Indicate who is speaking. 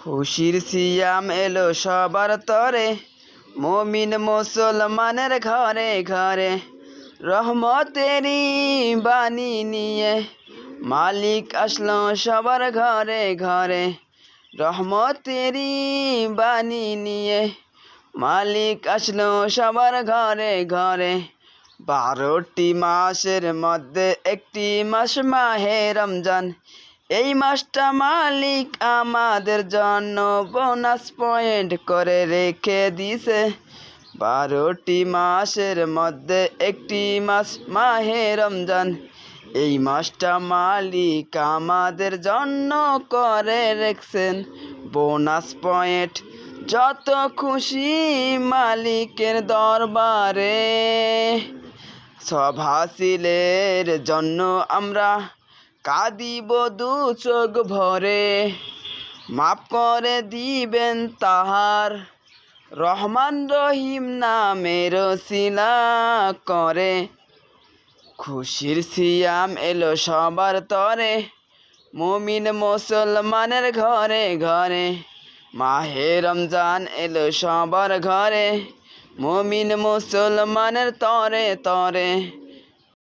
Speaker 1: খুশির সিয়াম এলো সবার তরে, মুমিন মুসলমানের ঘরে ঘরে। রহমতেরই বাণী নিয়ে মালিক আসলো সবার ঘরে ঘরে। রহমতেরই বাণী নিয়ে মালিক আসলো সবার ঘরে ঘরে। 12টি মাসের মধ্যে একটি মাস মাহে রমজান। এই মাসটা মালিক আমাদের জন্য বোনাস পয়েন্ট করে রেখে দিছে। 12টি মাসের মধ্যে একটি মাস মাহে রমজান। এই মাসটা মালিক আমাদের জন্য করে রেখেছেন বোনাস পয়েন্ট। যত খুশি মালিকের দরবারে, সব হাসিলের জন্য আমরা কাঁদিব দু চোখ ভরে। মাফ করে দিবেন তাহার রহমান রহিম নামের ওসিলা করে। খুশির সিয়াম এলো সবার তরে, মুমিন মুসলমানের ঘরে ঘরে। মাহে রমজান এলো সবার ঘরে, মুমিন মুসলমানের তরে তরে।